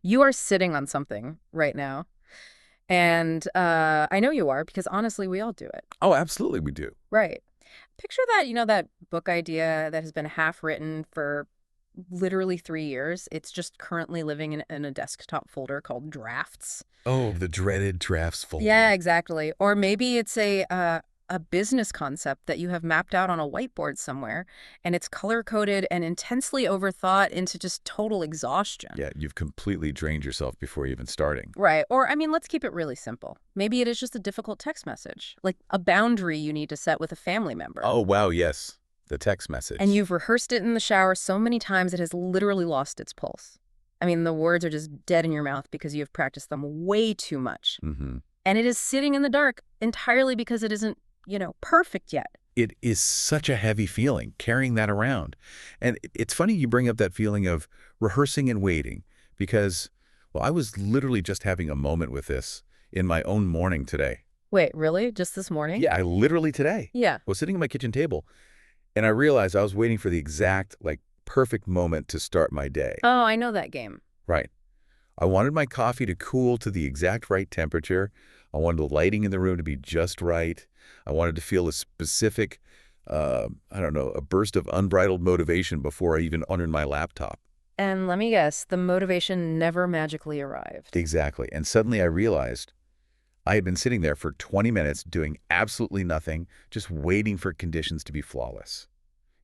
You are sitting on something right now. And I know you are because honestly, we all do it. Oh, absolutely we do. Right. Picture that, that book idea that has been half written for literally 3 years. It's just currently living in a desktop folder called Drafts. Oh, the dreaded drafts Yeah, folder. exactly. Or maybe it's a business concept that you have mapped out on a whiteboard somewhere, and it's color-coded and intensely overthought into just total exhaustion. Yeah, you've completely drained yourself before even starting. Right. Or, I mean, let's keep it really simple. Maybe it is just a difficult text message, like a boundary you need to set with a family member. Oh, wow, yes. The text And message. you've rehearsed it in the shower so many times it has literally lost its pulse. I mean, the words are just dead in your mouth because you have practiced them way too much. Mm-hmm. And it is sitting in the dark entirely because it isn't, perfect yet. It is such a heavy feeling, carrying that around. And it's funny you bring up that feeling of rehearsing and waiting because, well, I was literally just having a moment with this in my own morning today. Wait, really? Just this morning? Yeah, I literally today Yeah. was sitting at my kitchen table and I realized I was waiting for the exact, perfect moment to start my day. Oh, I know that game. Right. I wanted my coffee to cool to the exact right temperature. I wanted the lighting in the room to be just right. I wanted to feel a specific, I don't know, a burst of unbridled motivation before I even honored my laptop. And let me guess, the motivation never magically arrived. Exactly. And suddenly I realized I had been sitting there for 20 minutes doing absolutely nothing, just waiting for conditions to be flawless.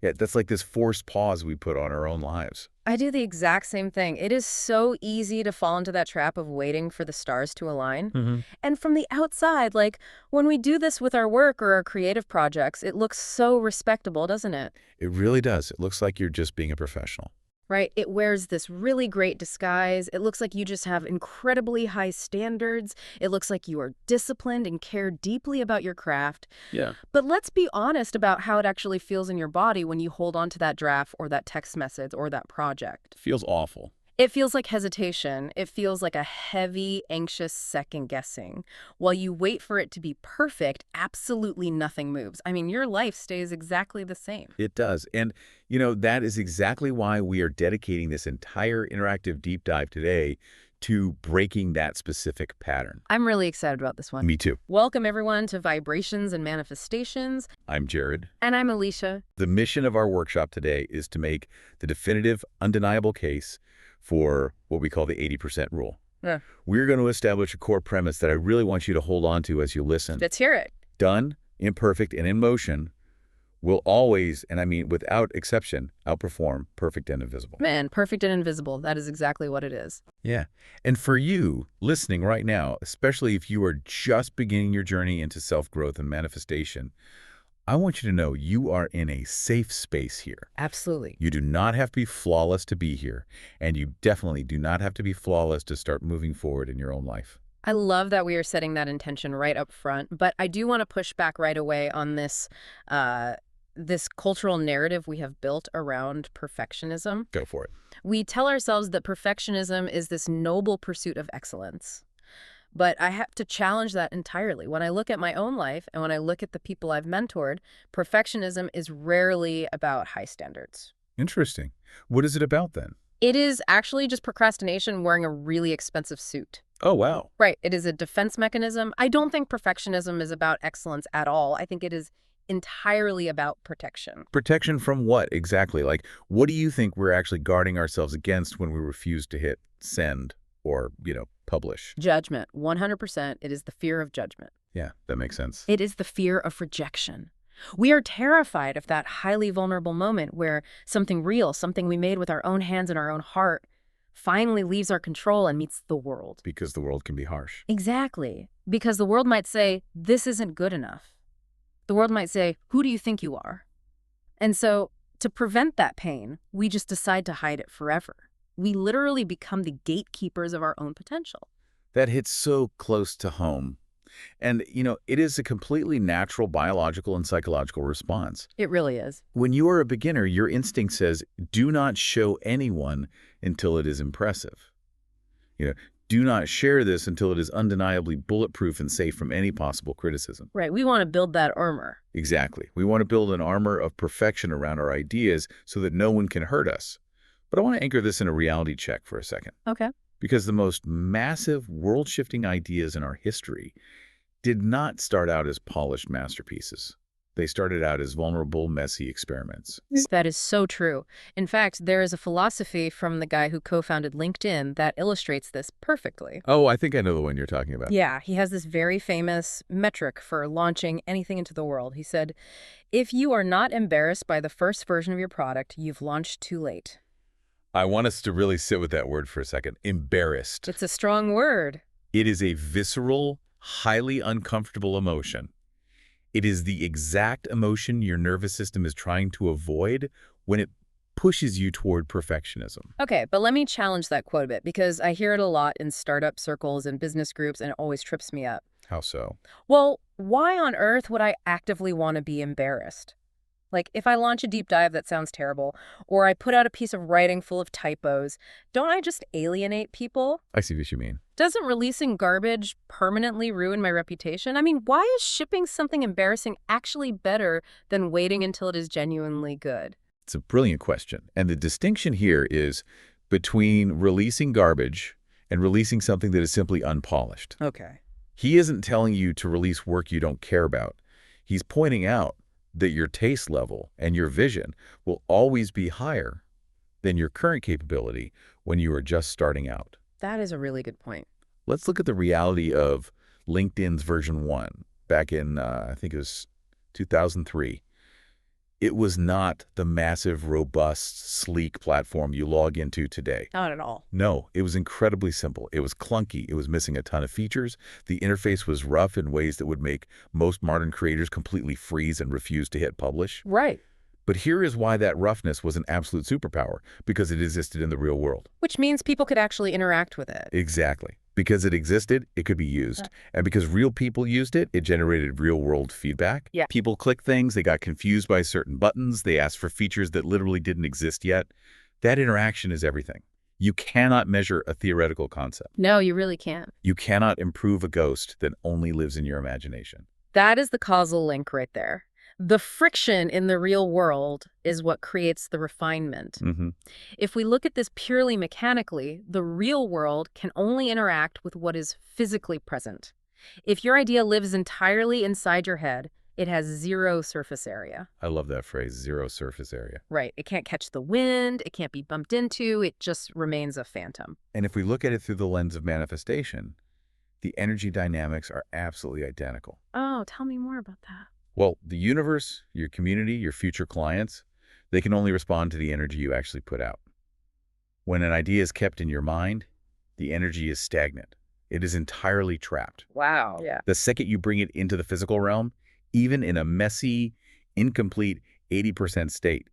Yeah, that's like this forced pause we put on our own lives. I do the exact same thing. It is so easy to fall into that trap of waiting for the stars to align. Hmm. And from the outside, like when we do this with our work or our creative projects, it looks so respectable, doesn't it? It really does. It looks like you're just being a professional. Right? It wears this really great disguise. It looks like you just have incredibly high standards. It looks like you are disciplined and care deeply about your craft. Yeah. But let's be honest about how it actually feels in your body when you hold on to that draft or that text message or that project. Feels awful. It feels like hesitation. It feels like a heavy, anxious second guessing. While you wait for it to be perfect, absolutely nothing moves. I mean, your life stays exactly the same. It does. And, that is exactly why we are dedicating this entire interactive deep dive today to breaking that specific pattern. I'm really excited about this one. Me too. Welcome, everyone, to Vibrations and Manifestations. I'm Jared. And I'm Alicia. The mission of our workshop today is to make the definitive, undeniable case for what we call the 80% rule. Yeah. We're going to establish a core premise that I really want you to hold on to as you listen. Let's hear it. Done, imperfect, and in motion will always, and I mean without exception, outperform perfect and invisible. Man, perfect and invisible. That is exactly what it is. Yeah. And for you listening right now, especially if you are just beginning your journey into self-growth and manifestation, I want you to know you are in a safe space here. Absolutely. You do not have to be flawless to be here, and you definitely do not have to be flawless to start moving forward in your own life. I love that we are setting that intention right up front, but I do want to push back right away on this cultural narrative we have built around perfectionism. Go for it. We tell ourselves that perfectionism is this noble pursuit of excellence. But I have to challenge that entirely. When I look at my own life and when I look at the people I've mentored, perfectionism is rarely about high standards. Interesting. What is it about then? It is actually just procrastination wearing a really expensive suit. Oh, wow. Right. It is a defense mechanism. I don't think perfectionism is about excellence at all. I think it is entirely about protection. Protection from what exactly? Like, what do you think we're actually guarding ourselves against when we refuse to hit send or, publish? Judgment. 100%. It is the fear of judgment. Yeah, that makes sense. It is the fear of rejection. We are terrified of that highly vulnerable moment where something real, something we made with our own hands and our own heart, finally leaves our control and meets the world. Because the world can be harsh. Exactly. Because the world might say, this isn't good enough. The world might say, who do you think you are? And so, to prevent that pain, we just decide to hide it forever. We literally become the gatekeepers of our own potential. That hits so close to home. And, it is a completely natural biological and psychological response. It really is. When you are a beginner, your instinct says, do not show anyone until it is impressive. Do not share this until it is undeniably bulletproof and safe from any possible criticism. Right. We want to build that armor. Exactly. We want to build an armor of perfection around our ideas so that no one can hurt us. But I want to anchor this in a reality check for a second. Okay. Because the most massive, world-shifting ideas in our history did not start out as polished masterpieces. They started out as vulnerable, messy experiments. That is so true. In fact, there is a philosophy from the guy who co-founded LinkedIn that illustrates this perfectly. Oh, I think I know the one you're talking about. Yeah, he has this very famous metric for launching anything into the world. He said, if you are not embarrassed by the first version of your product, you've launched too late. I want us to really sit with that word for a second. Embarrassed. It's a strong word. It is a visceral, highly uncomfortable emotion. It is the exact emotion your nervous system is trying to avoid when it pushes you toward perfectionism. Okay, but let me challenge that quote a bit because I hear it a lot in startup circles and business groups, and it always trips me up. How so? Well, why on earth would I actively want to be embarrassed? Like, if I launch a deep dive that sounds terrible, or I put out a piece of writing full of typos, don't I just alienate people? I see what you mean. Doesn't releasing garbage permanently ruin my reputation? I mean, why is shipping something embarrassing actually better than waiting until it is genuinely good? It's a brilliant question. And the distinction here is between releasing garbage and releasing something that is simply unpolished. Okay. He isn't telling you to release work you don't care about. He's pointing out that your taste level and your vision will always be higher than your current capability when you are just starting out. That is a really good point. Let's look at the reality of LinkedIn's version 1 back in, I think it was 2003. It was not the massive, robust, sleek platform you log into today. Not at all. No, it was incredibly simple. It was clunky. It was missing a ton of features. The interface was rough in ways that would make most modern creators completely freeze and refuse to hit publish. Right. But here is why that roughness was an absolute superpower, because it existed in the real world. Which means people could actually interact with it. Exactly. Because it existed, it could be used. And because real people used it, it generated real-world feedback. Yeah. People clicked things, they got confused by certain buttons, they asked for features that literally didn't exist yet. That interaction is everything. You cannot measure a theoretical concept. No, you really can't. You cannot improve a ghost that only lives in your imagination. That is the causal link right there. The friction in the real world is what creates the refinement. If we look at this purely mechanically, the real world can only interact with what is physically present. If your idea lives entirely inside your head, it has zero surface area. I love that phrase, zero surface area. Right. It can't catch the wind. It can't be bumped into. It just remains a phantom. And if we look at it through the lens of manifestation, the energy dynamics are absolutely identical. Oh, tell me more about that. Well, the universe, your community, your future clients, they can only respond to the energy you actually put out. When an idea is kept in your mind, the energy is stagnant. It is entirely trapped. Wow. Yeah. The second you bring it into the physical realm, even in a messy, incomplete 80% state,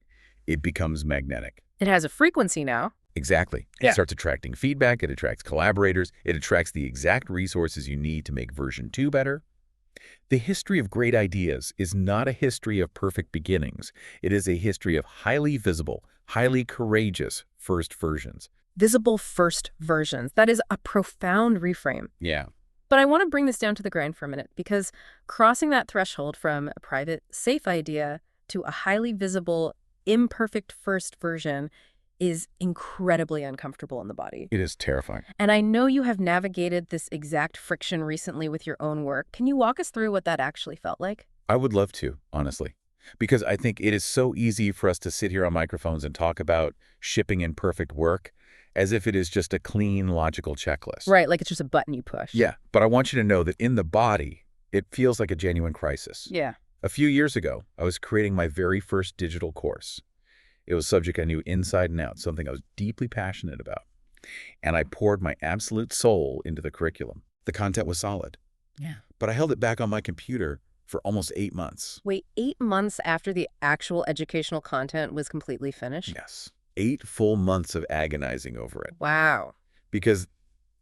it becomes magnetic. It has a frequency now. Exactly. It starts attracting feedback. It attracts collaborators. It attracts the exact resources you need to make version 2 better. The history of great ideas is not a history of perfect beginnings. It is a history of highly visible, highly courageous first versions. Visible first versions. That is a profound reframe. Yeah. But I want to bring this down to the grind for a minute because crossing that threshold from a private, safe idea to a highly visible, imperfect first version is incredibly uncomfortable in the body. It is terrifying. And I know you have navigated this exact friction recently with your own work. Can you walk us through what that actually felt like? I would love to, honestly, because I think it is so easy for us to sit here on microphones and talk about shipping imperfect work as if it is just a clean, logical checklist. Right, like it's just a button you push. Yeah, but I want you to know that in the body, it feels like a genuine crisis. Yeah. A few years ago, I was creating my very first digital course. It was a subject I knew inside and out, something I was deeply passionate about. And I poured my absolute soul into the curriculum. The content was solid. Yeah. But I held it back on my computer for almost 8 months. Wait, 8 months after the actual educational content was completely finished? Yes. 8 full months of agonizing over it. Wow. Because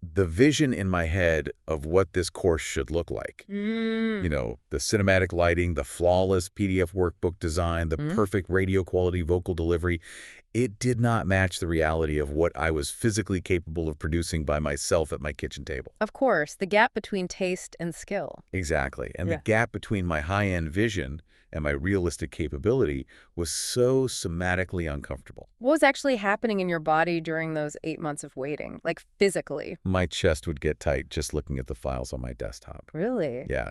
the vision in my head of what this course should look like, you know, the cinematic lighting, the flawless PDF workbook design, the perfect radio quality vocal delivery, it did not match the reality of what I was physically capable of producing by myself at my kitchen table. Of course, the gap between taste and skill. Exactly. And the gap between my high-end vision and my realistic capability was so somatically uncomfortable. What was actually happening in your body during those 8 months of waiting, like physically? My chest would get tight just looking at the files on my desktop. Really? Yeah.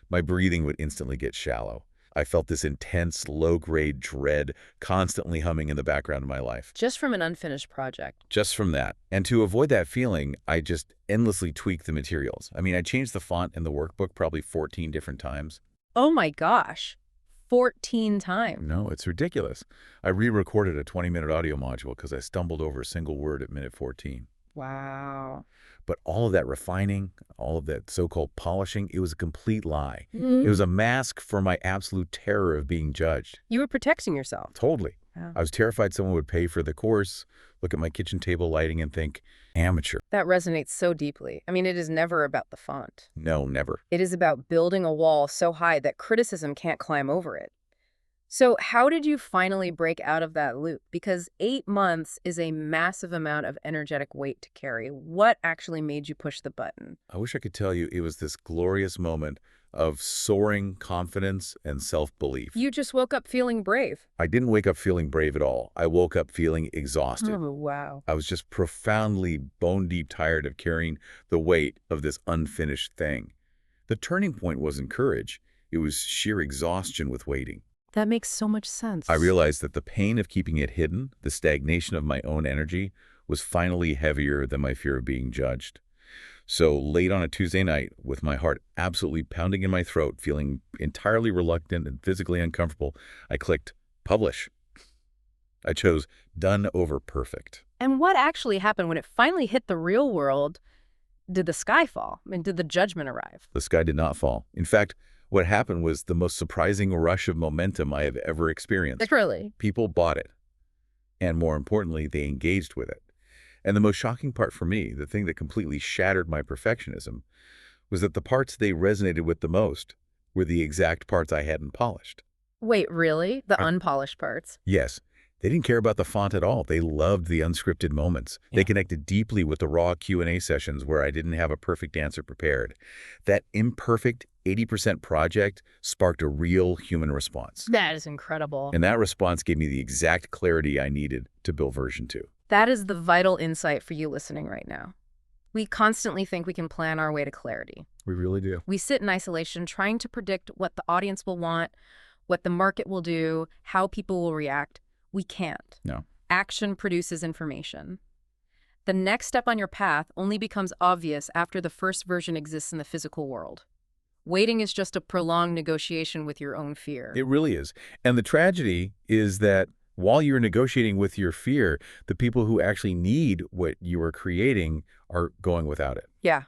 My breathing would instantly get shallow. I felt this intense, low-grade dread constantly humming in the background of my life. Just from an unfinished project. Just from that. And to avoid that feeling, I just endlessly tweaked the materials. I mean, I changed the font in the workbook probably 14 different times. Oh my gosh. 14 times. No, it's ridiculous. I re-recorded a 20-minute audio module because I stumbled over a single word at minute 14. Wow. But all of that refining, all of that so-called polishing, it was a complete lie. Mhm. It was a mask for my absolute terror of being judged. You were protecting yourself. Totally. Yeah. I was terrified someone would pay for the course, look at my kitchen table lighting and think, amateur. That resonates so deeply. I mean, it is never about the font. No, never. It is about building a wall so high that criticism can't climb over it. So how did you finally break out of that loop? Because 8 months is a massive amount of energetic weight to carry. What actually made you push the button? I wish I could tell you it was this glorious moment of soaring confidence and self-belief. You just woke up feeling brave. I didn't wake up feeling brave at all. I woke up feeling exhausted. Oh, wow. I was just profoundly bone-deep tired of carrying the weight of this unfinished thing. The turning point wasn't courage. It was sheer exhaustion with waiting. That makes so much sense. I realized that the pain of keeping it hidden, the stagnation of my own energy, was finally heavier than my fear of being judged. So late on a Tuesday night, with my heart absolutely pounding in my throat, feeling entirely reluctant and physically uncomfortable, I clicked publish. I chose done over perfect. And what actually happened when it finally hit the real world? Did the sky fall? I mean, did the judgment arrive? The sky did not fall. In fact, what happened was the most surprising rush of momentum I have ever experienced. Really? People bought it. And more importantly, they engaged with it. And the most shocking part for me, the thing that completely shattered my perfectionism, was that the parts they resonated with the most were the exact parts I hadn't polished. Wait, really? The unpolished parts? Yes, they didn't care about the font at all. They loved the unscripted moments. They connected deeply with the raw Q&A sessions where I didn't have a perfect answer prepared. That imperfect 80% project sparked a real human response. That is incredible. And that response gave me the exact clarity I needed to build version 2. That is the vital insight for you listening right now. We constantly think we can plan our way to clarity. We really do. We sit in isolation trying to predict what the audience will want, what the market will do, how people will react. We can't. No. Action produces information. The next step on your path only becomes obvious after the first version exists in the physical world. Waiting is just a prolonged negotiation with your own fear. It really is. And the tragedy is that while you're negotiating with your fear, the people who actually need what you are creating are going without it. Yeah.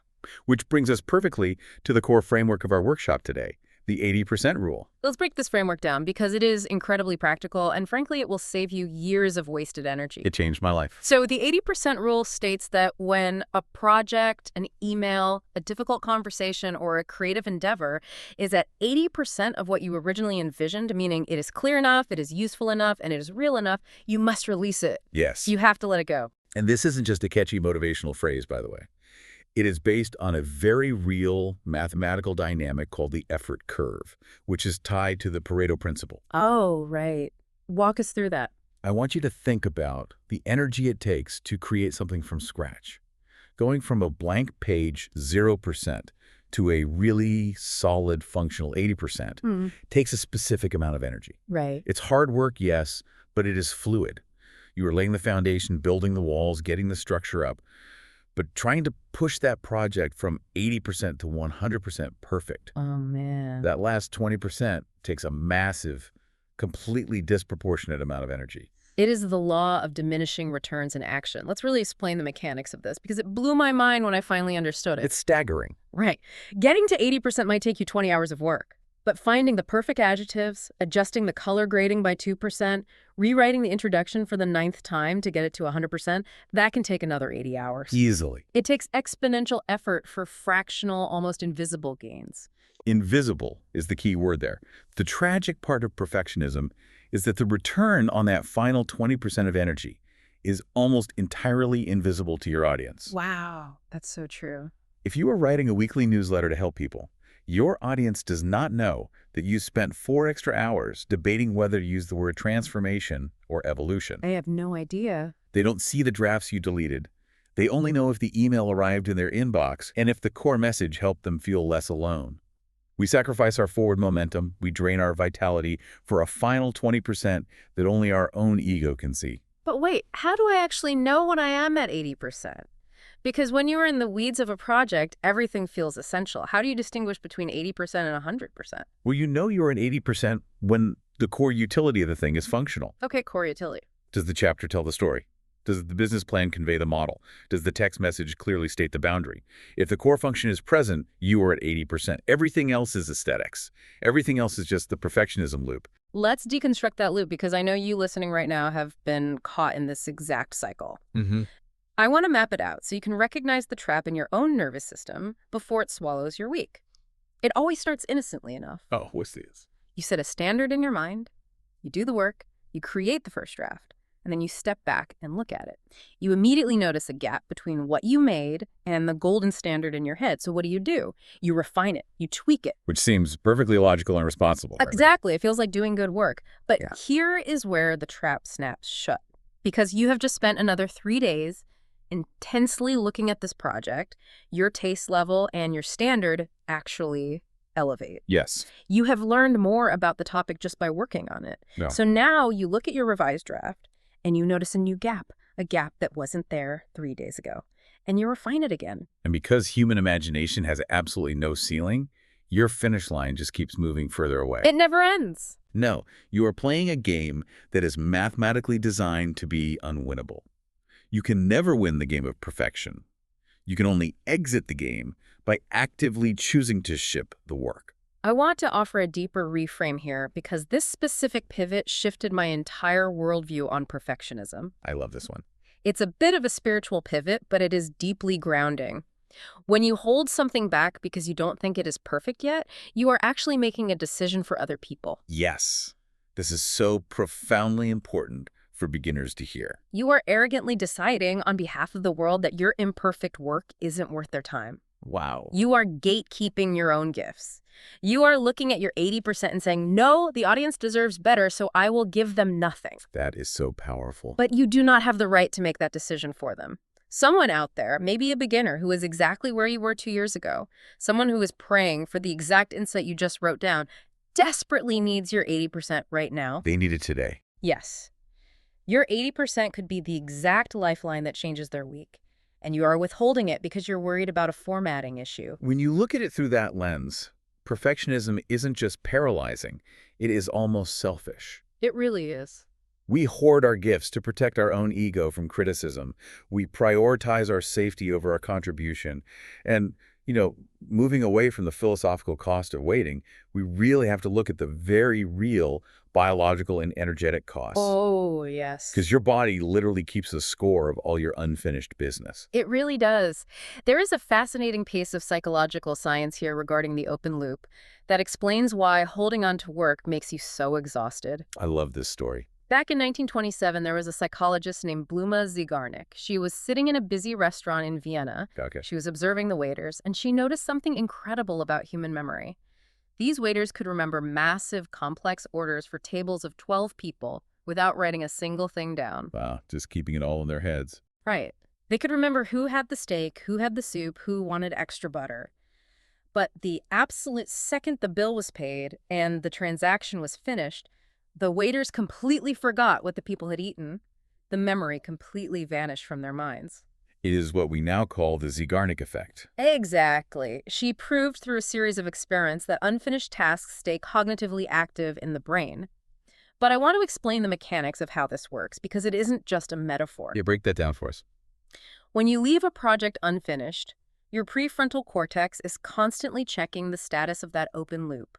Which brings us perfectly to the core framework of our workshop today, the 80% rule. Let's break this framework down because it is incredibly practical and frankly, it will save you years of wasted energy. It changed my life. So the 80% rule states that when a project, an email, a difficult conversation, or a creative endeavor is at 80% of what you originally envisioned, meaning it is clear enough, it is useful enough, and it is real enough, you must release it. Yes. You have to let it go. And this isn't just a catchy motivational phrase, by the way. It is based on a very real mathematical dynamic called the effort curve, which is tied to the Pareto principle. Oh, right. Walk us through that. I want you to think about the energy it takes to create something from scratch. Going from a blank page 0% to a really solid functional 80% takes a specific amount of energy. Right. It's hard work, yes, but it is fluid. You are laying the foundation, building the walls, getting the structure up. But trying to push that project from 80% to 100% perfect, Oh, man. that last 20% takes a massive, completely disproportionate amount of energy. It is the law of diminishing returns in action. Let's really explain the mechanics of this because it blew my mind when I finally understood it. It's staggering. Right. Getting to 80% might take you 20 hours of work. But finding the perfect adjectives, adjusting the color grading by 2%, rewriting the introduction for the 9th time to get it to 100%, that can take another 80 hours. Easily. It takes exponential effort for fractional, almost invisible gains. Invisible is the key word there. The tragic part of perfectionism is that the return on that final 20% of energy is almost entirely invisible to your audience. Wow, that's so true. If you are writing a weekly newsletter to help people, Your audience does not know that you spent 4 extra hours debating whether to use the word transformation or evolution. I have no idea. They don't see the drafts you deleted. They only know if the email arrived in their inbox and if the core message helped them feel less alone. We sacrifice our forward momentum, we drain our vitality for a final 20% that only our own ego can see. But wait, how do I actually know when I am at 80%? Because when you are in the weeds of a project, everything feels essential. How do you distinguish between 80% and 100%? Well, you know you're at 80% when the core utility of the thing is functional. Okay, core utility. Does the chapter tell the story? Does the business plan convey the model? Does the text message clearly state the boundary? If the core function is present, you are at 80%. Everything else is aesthetics. Everything else is just the perfectionism loop. Let's deconstruct that loop because I know you listening right now have been caught in this exact cycle. I want to map it out so you can recognize the trap in your own nervous system before it swallows your week. It always starts innocently enough. Oh, what's this? You set a standard in your mind, you do the work, you create the first draft, and then you step back and look at it. You immediately notice a gap between what you made and the golden standard in your head. So what do? You refine it, you tweak it. Which seems perfectly logical and responsible. Right? Exactly. It feels like doing good work. But here is where the trap snaps shut. Because you have just spent another 3 days intensely looking at this project, your taste level and your standard actually elevate. Yes. You have learned more about the topic just by working on it. No. So now you look at your revised draft and you notice a new gap, a gap that wasn't there 3 days ago, and you refine it again. And because human imagination has absolutely no ceiling, your finish line just keeps moving further away. It never ends. No, you are playing a game that is mathematically designed to be unwinnable. You can never win the game of perfection. You can only exit the game by actively choosing to ship the work. I want to offer a deeper reframe here because this specific pivot shifted my entire worldview on perfectionism. I love this one. It's a bit of a spiritual pivot, but it is deeply grounding. When you hold something back because you don't think it is perfect yet, you are actually making a decision for other people. Yes, this is so profoundly important for beginners to hear. You are arrogantly deciding on behalf of the world that your imperfect work isn't worth their time. Wow. You are gatekeeping your own gifts. You are looking at your 80% and saying, no, the audience deserves better, so I will give them nothing. That is so powerful. But you do not have the right to make that decision for them. Someone out there, maybe a beginner who is exactly where you were 2 years ago, someone who is praying for the exact insight you just wrote down, desperately needs your 80% right now. They need it today. Yes. Your 80% could be the exact lifeline that changes their week, and you are withholding it because you're worried about a formatting issue. When you look at it through that lens, perfectionism isn't just paralyzing, it is almost selfish. It really is. We hoard our gifts to protect our own ego from criticism. We prioritize our safety over our contribution. And, moving away from the philosophical cost of waiting, we really have to look at the very real biological and energetic costs. Oh, yes. Because your body literally keeps a score of all your unfinished business. It really does. There is a fascinating piece of psychological science here regarding the open loop that explains why holding on to work makes you so exhausted. I love this story. Back in 1927, there was a psychologist named Bluma Zeigarnik. She was sitting in a busy restaurant in Vienna. Okay. She was observing the waiters, and she noticed something incredible about human memory. These waiters could remember massive, complex orders for tables of 12 people without writing a single thing down. Wow, just keeping it all in their heads. Right. They could remember who had the steak, who had the soup, who wanted extra butter. But the absolute second the bill was paid and the transaction was finished, the waiters completely forgot what the people had eaten. The memory completely vanished from their minds. It is what we now call the Zeigarnik effect. Exactly. She proved through a series of experiments that unfinished tasks stay cognitively active in the brain. But I want to explain the mechanics of how this works, because it isn't just a metaphor. Yeah, break that down for us. When you leave a project unfinished, your prefrontal cortex is constantly checking the status of that open loop.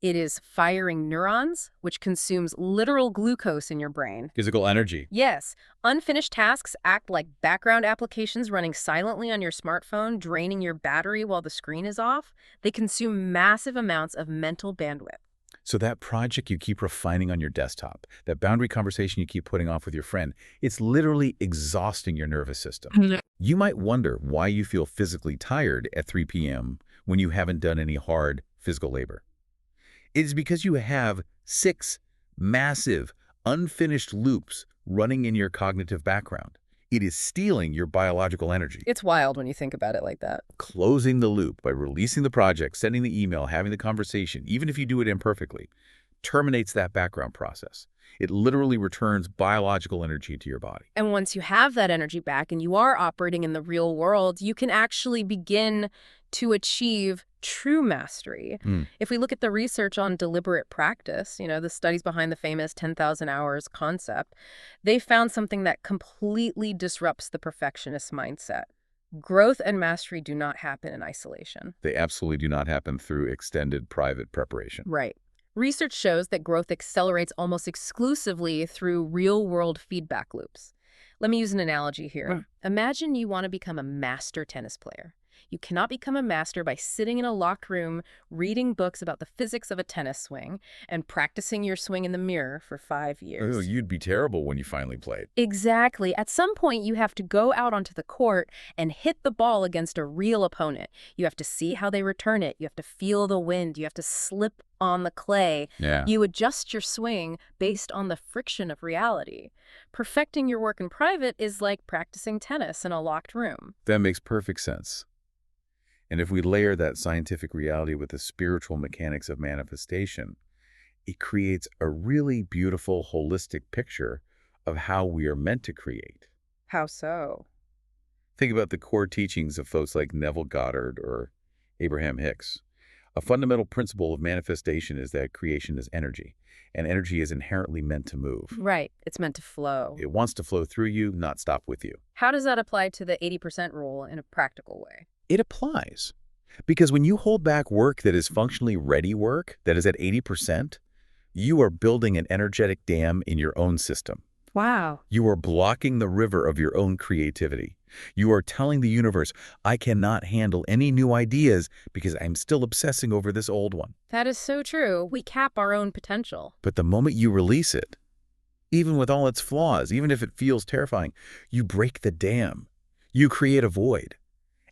It is firing neurons, which consumes literal glucose in your brain. Physical energy. Yes. Unfinished tasks act like background applications running silently on your smartphone, draining your battery while the screen is off. They consume massive amounts of mental bandwidth. So that project you keep refining on your desktop, that boundary conversation you keep putting off with your friend, it's literally exhausting your nervous system. You might wonder why you feel physically tired at 3 p.m. when you haven't done any hard physical labor. It is because you have 6 massive, unfinished loops running in your cognitive background. It is stealing your biological energy. It's wild when you think about it like that. Closing the loop by releasing the project, sending the email, having the conversation, even if you do it imperfectly, terminates that background process. It literally returns biological energy to your body. And once you have that energy back and you are operating in the real world, you can actually begin to achieve true mastery. If we look at the research on deliberate practice, the studies behind the famous 10,000 hours concept, they found something that completely disrupts the perfectionist mindset. Growth and mastery do not happen in isolation. They absolutely do not happen through extended private preparation. Right. Research shows that growth accelerates almost exclusively through real-world feedback loops. Let me use an analogy here. Imagine you want to become a master tennis player. You cannot become a master by sitting in a locked room, reading books about the physics of a tennis swing, and practicing your swing in the mirror for 5 years. Oh, you'd be terrible when you finally played. Exactly. At some point, you have to go out onto the court and hit the ball against a real opponent. You have to see how they return it. You have to feel the wind. You have to slip on the clay. Yeah. You adjust your swing based on the friction of reality. Perfecting your work in private is like practicing tennis in a locked room. That makes perfect sense. And if we layer that scientific reality with the spiritual mechanics of manifestation, it creates a really beautiful, holistic picture of how we are meant to create. How so? Think about the core teachings of folks like Neville Goddard or Abraham Hicks. A fundamental principle of manifestation is that creation is energy, and energy is inherently meant to move. Right. It's meant to flow. It wants to flow through you, not stop with you. How does that apply to the 80% rule in a practical way? It applies. Because when you hold back work that is functionally ready work, that is at 80%, you are building an energetic dam in your own system. Wow. You are blocking the river of your own creativity. You are telling the universe, I cannot handle any new ideas because I'm still obsessing over this old one. That is so true. We cap our own potential. But the moment you release it, even with all its flaws, even if it feels terrifying, you break the dam. You create a void.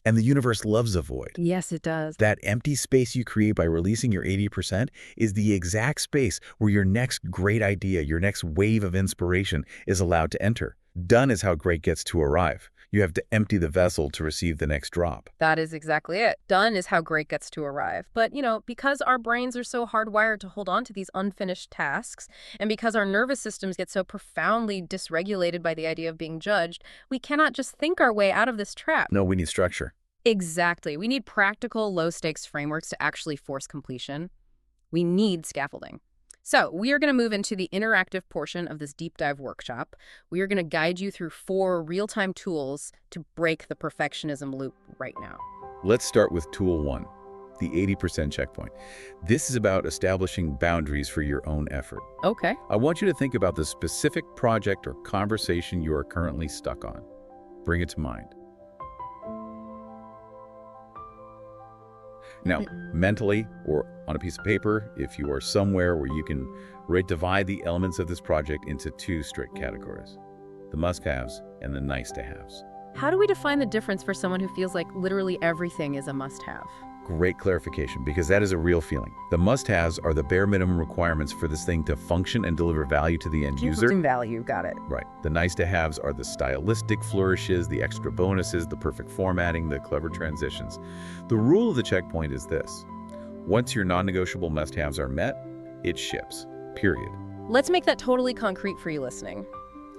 And the universe loves a void. Yes, it does. That empty space you create by releasing your 80% is the exact space where your next great idea, your next wave of inspiration is allowed to enter. Done is how great gets to arrive. You have to empty the vessel to receive the next drop. That is exactly it. Done is how great gets to arrive. But, because our brains are so hardwired to hold on to these unfinished tasks, and because our nervous systems get so profoundly dysregulated by the idea of being judged, we cannot just think our way out of this trap. No, we need structure. Exactly. We need practical, low-stakes frameworks to actually force completion. We need scaffolding. So we are going to move into the interactive portion of this deep dive workshop. We are going to guide you through 4 real-time tools to break the perfectionism loop right now. Let's start with tool 1, the 80% checkpoint. This is about establishing boundaries for your own effort. Okay. I want you to think about the specific project or conversation you are currently stuck on. Bring it to mind. Now, mentally or on a piece of paper, if you are somewhere where you can divide the elements of this project into 2 strict categories, the must-haves and the nice-to-haves. How do we define the difference for someone who feels like literally everything is a must-have? Great clarification, because that is a real feeling. The must-haves are the bare minimum requirements for this thing to function and deliver value to the end user. Value, got it. Right. The nice-to-haves are the stylistic flourishes, the extra bonuses, the perfect formatting, the clever transitions. The rule of the checkpoint is this. Once your non-negotiable must-haves are met, it ships. Period. Let's make that totally concrete for you listening.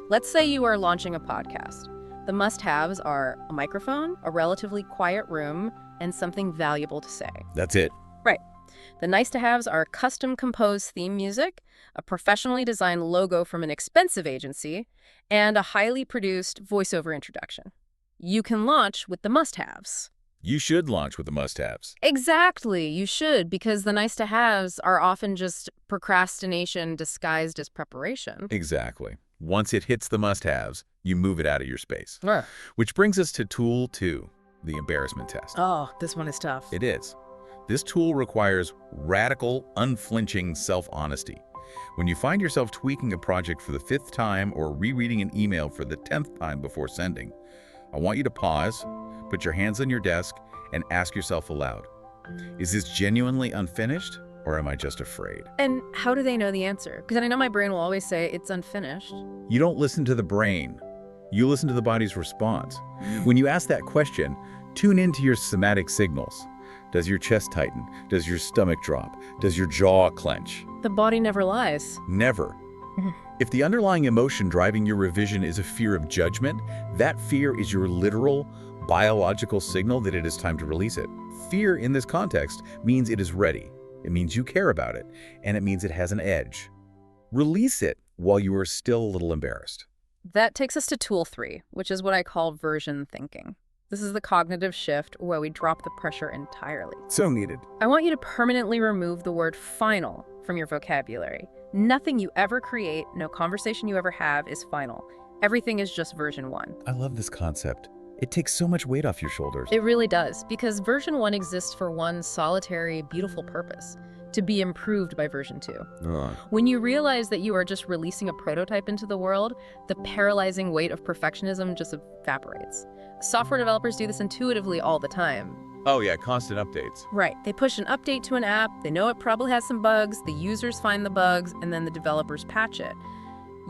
Let's say you are launching a podcast. The must-haves are a microphone, a relatively quiet room, and something valuable to say. That's it. Right. The nice-to-haves are custom-composed theme music, a professionally designed logo from an expensive agency, and a highly produced voiceover introduction. You can launch with the must-haves. You should launch with the must-haves. Exactly, you should, because the nice-to-haves are often just procrastination disguised as preparation. Exactly. Once it hits the must-haves, you move it out of your space. Ugh. Which brings us to tool 2, the embarrassment test. Oh, this one is tough. It is. This tool requires radical, unflinching self-honesty. When you find yourself tweaking a project for the 5th time or rereading an email for the 10th time before sending, I want you to pause, put your hands on your desk, and ask yourself aloud, Is this genuinely unfinished, or am I just afraid? And how do they know the answer? Because I know my brain will always say it's unfinished. You don't listen to the brain. You listen to the body's response. When you ask that question, tune into your somatic signals. Does your chest tighten? Does your stomach drop? Does your jaw clench? The body never lies. Never. If the underlying emotion driving your revision is a fear of judgment, that fear is your literal, biological signal that it is time to release it. Fear in this context means it is ready. It means you care about it, and it means it has an edge. Release it while you are still a little embarrassed. That takes us to tool 3, which is what I call version thinking. This is the cognitive shift where we drop the pressure entirely. So needed. I want you to permanently remove the word final from your vocabulary. Nothing you ever create, no conversation you ever have is final. Everything is just version 1. I love this concept. It takes so much weight off your shoulders. It really does, because version 1 exists for one solitary, beautiful purpose: to be improved by version 2. When you realize that you are just releasing a prototype into the world, the paralyzing weight of perfectionism just evaporates. Software developers do this intuitively all the time. Oh yeah, constant updates. Right. They push an update to an app, they know it probably has some bugs, the users find the bugs, and then the developers patch it.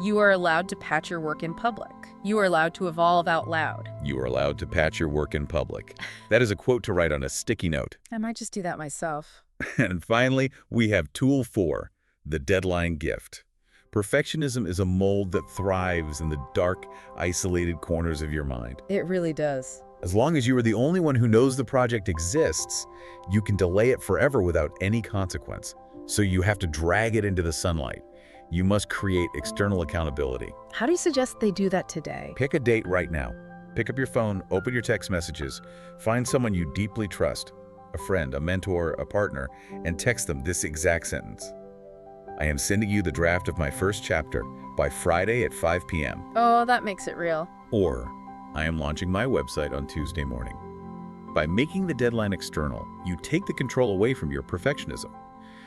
You are allowed to patch your work in public. You are allowed to evolve out loud. You are allowed to patch your work in public. That is a quote to write on a sticky note. I might just do that myself. And finally, we have tool 4, the deadline gift. Perfectionism is a mold that thrives in the dark, isolated corners of your mind. It really does. As long as you are the only one who knows the project exists, you can delay it forever without any consequence. So you have to drag it into the sunlight. You must create external accountability. How do you suggest they do that today? Pick a date right now. Pick up your phone, open your text messages, find someone you deeply trust, a friend, a mentor, a partner, and text them this exact sentence. I am sending you the draft of my first chapter by Friday at 5 p.m. Oh, that makes it real. Or, I am launching my website on Tuesday morning. By making the deadline external, you take the control away from your perfectionism.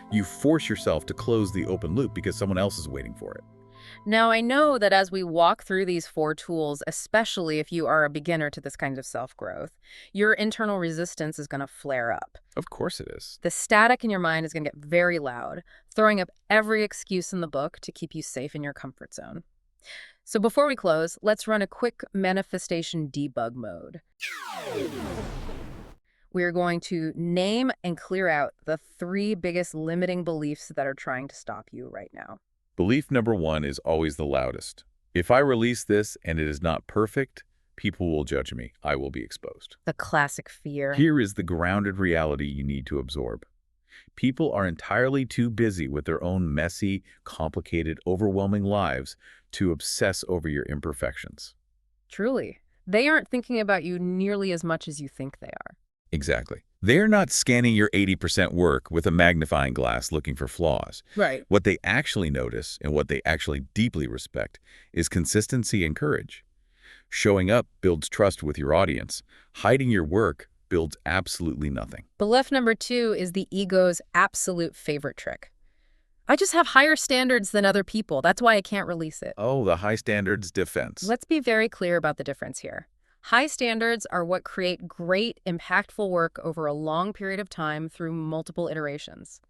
You force yourself to close the open loop because someone else is waiting for it. Now, I know that as we walk through these 4 tools, especially if you are a beginner to this kind of self-growth, your internal resistance is going to flare up. Of course it is. The static in your mind is going to get very loud, throwing up every excuse in the book to keep you safe in your comfort zone. So before we close, let's run a quick manifestation debug mode. We're going to name and clear out the 3 biggest limiting beliefs that are trying to stop you right now. Belief number 1 is always the loudest. If I release this and it is not perfect, people will judge me. I will be exposed. The classic fear. Here is the grounded reality you need to absorb. People are entirely too busy with their own messy, complicated, overwhelming lives to obsess over your imperfections. Truly. They aren't thinking about you nearly as much as you think they are. Exactly. They're not scanning your 80% work with a magnifying glass looking for flaws. Right. What they actually notice and what they actually deeply respect is consistency and courage. Showing up builds trust with your audience. Hiding your work builds absolutely nothing. Belief number 2 is the ego's absolute favorite trick. I just have higher standards than other people. That's why I can't release it. Oh, the high standards defense. Let's be very clear about the difference here. High standards are what create great, impactful work over a long period of time through multiple iterations.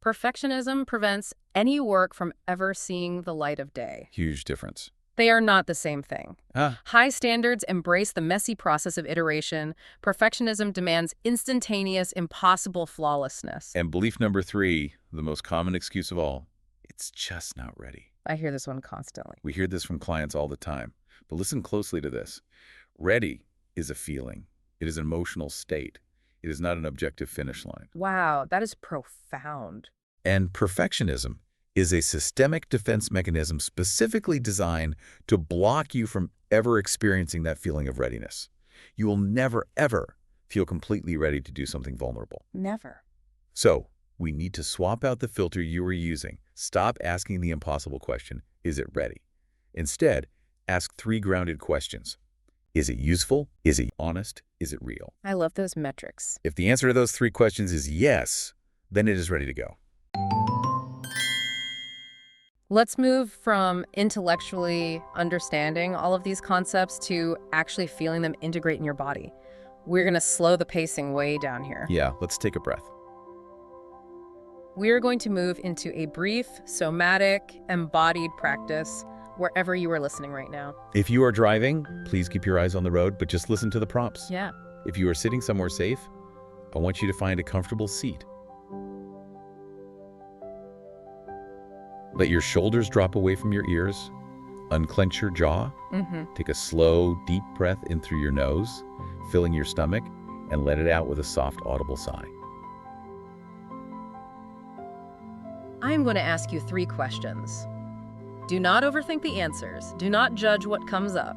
Perfectionism prevents any work from ever seeing the light of day. Huge difference. They are not the same thing. Ah. High standards embrace the messy process of iteration. Perfectionism demands instantaneous, impossible flawlessness. And belief number 3, the most common excuse of all, it's just not ready. I hear this one constantly. We hear this from clients all the time. But listen closely to this. Ready is a feeling. It is an emotional state. It is not an objective finish line. Wow, that is profound. And perfectionism is a systemic defense mechanism specifically designed to block you from ever experiencing that feeling of readiness. You will never, ever feel completely ready to do something vulnerable. Never. So, we need to swap out the filter you are using. Stop asking the impossible question, is it ready? Instead, ask 3 grounded questions. Is it useful? Is it honest? Is it real? I love those metrics. If the answer to those 3 questions is yes, then it is ready to go. Let's move from intellectually understanding all of these concepts to actually feeling them integrate in your body. We're going to slow the pacing way down here. Yeah, let's take a breath. We're going to move into a brief, somatic, embodied practice wherever you are listening right now. If you are driving, please keep your eyes on the road, but just listen to the prompts. Yeah. If you are sitting somewhere safe, I want you to find a comfortable seat. Let your shoulders drop away from your ears. Unclench your jaw. Take a slow, deep breath in through your nose, filling your stomach, and let it out with a soft, audible sigh. I am going to ask you 3 questions. Do not overthink the answers. Do not judge what comes up.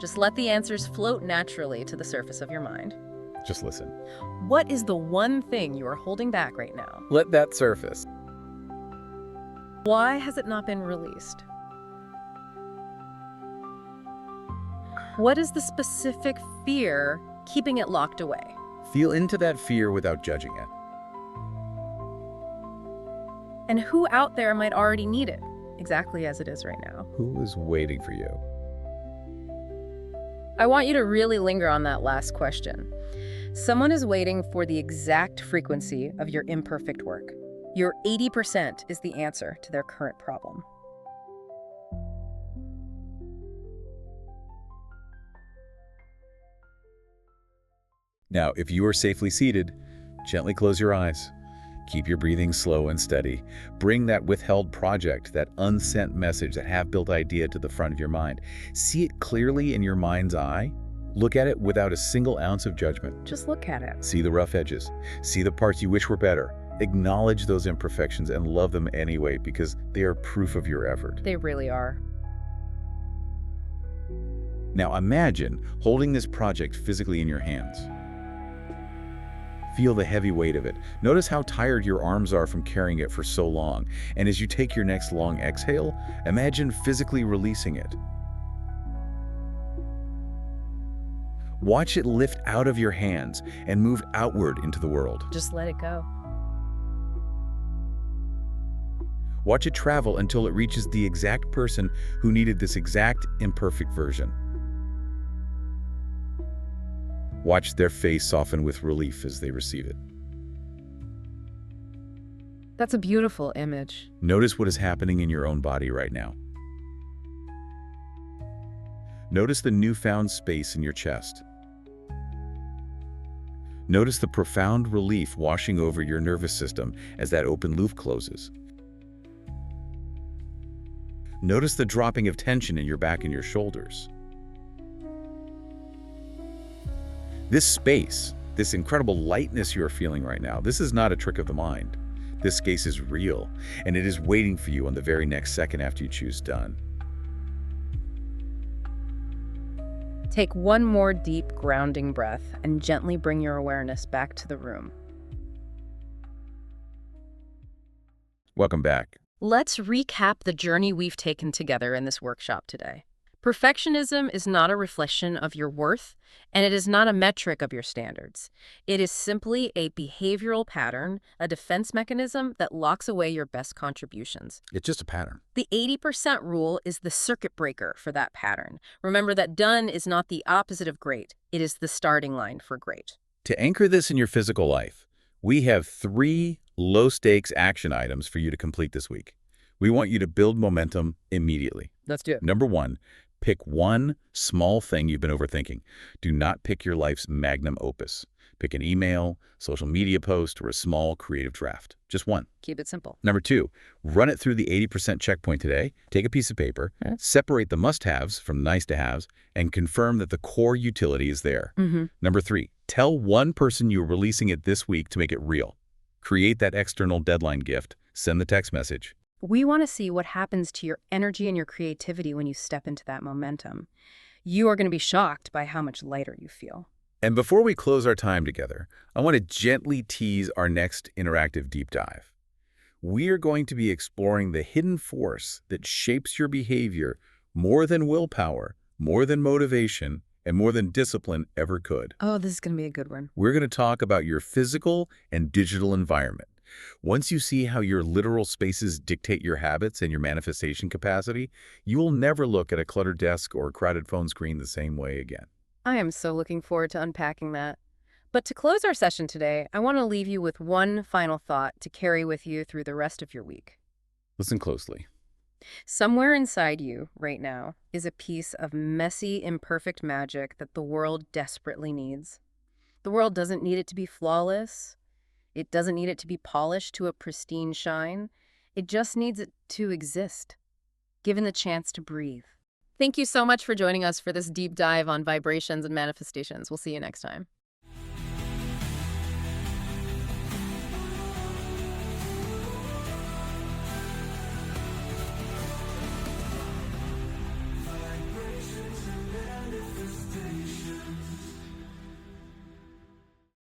Just let the answers float naturally to the surface of your mind. Just listen. What is the one thing you are holding back right now? Let that surface. Why has it not been released? What is the specific fear keeping it locked away? Feel into that fear without judging it. And who out there might already need it, exactly as it is right now? Who is waiting for you? I want you to really linger on that last question. Someone is waiting for the exact frequency of your imperfect work. Your 80% is the answer to their current problem. Now, if you are safely seated, gently close your eyes. Keep your breathing slow and steady. Bring that withheld project, that unsent message, that half-built idea to the front of your mind. See it clearly in your mind's eye. Look at it without a single ounce of judgment. Just look at it. See the rough edges. See the parts you wish were better. Acknowledge those imperfections and love them anyway, because they are proof of your effort. They really are. Now imagine holding this project physically in your hands. Feel the heavy weight of it. Notice how tired your arms are from carrying it for so long. And as you take your next long exhale, imagine physically releasing it. Watch it lift out of your hands and move outward into the world. Just let it go. Watch it travel until it reaches the exact person who needed this exact imperfect version. Watch their face soften with relief as they receive it. That's a beautiful image. Notice what is happening in your own body right now. Notice the newfound space in your chest. Notice the profound relief washing over your nervous system as that open loop closes. Notice the dropping of tension in your back and your shoulders. This space, this incredible lightness you are feeling right now, this is not a trick of the mind. This space is real, and it is waiting for you on the very next second after you choose done. Take one more deep, grounding breath and gently bring your awareness back to the room. Welcome back. Let's recap the journey we've taken together in this workshop today. Perfectionism is not a reflection of your worth, and it is not a metric of your standards. It is simply a behavioral pattern, a defense mechanism that locks away your best contributions. It's just a pattern. The 80% rule is the circuit breaker for that pattern. Remember that done is not the opposite of great. It is the starting line for great. To anchor this in your physical life, we have 3 low-stakes action items for you to complete this week. We want you to build momentum immediately. Let's do it. Number 1, pick one small thing you've been overthinking. Do not pick your life's magnum opus. Pick an email, social media post, or a small creative draft. Just one. Keep it simple. Number 2, run it through the 80% checkpoint today. Take a piece of paper, separate the must-haves from nice-to-haves, and confirm that the core utility is there. Number 3, tell one person you're releasing it this week to make it real. Create that external deadline gift. Send the text message. We want to see what happens to your energy and your creativity when you step into that momentum. You are going to be shocked by how much lighter you feel. And before we close our time together, I want to gently tease our next interactive deep dive. We are going to be exploring the hidden force that shapes your behavior more than willpower, more than motivation, and more than discipline ever could. Oh, this is going to be a good one. We're going to talk about your physical and digital environment. Once you see how your literal spaces dictate your habits and your manifestation capacity, you will never look at a cluttered desk or a crowded phone screen the same way again. I am so looking forward to unpacking that. But to close our session today, I want to leave you with one final thought to carry with you through the rest of your week. Listen closely. Somewhere inside you, right now, is a piece of messy, imperfect magic that the world desperately needs. The world doesn't need it to be flawless. It doesn't need it to be polished to a pristine shine. It just needs it to exist, given the chance to breathe. Thank you so much for joining us for this deep dive on vibrations and manifestations. We'll see you next time.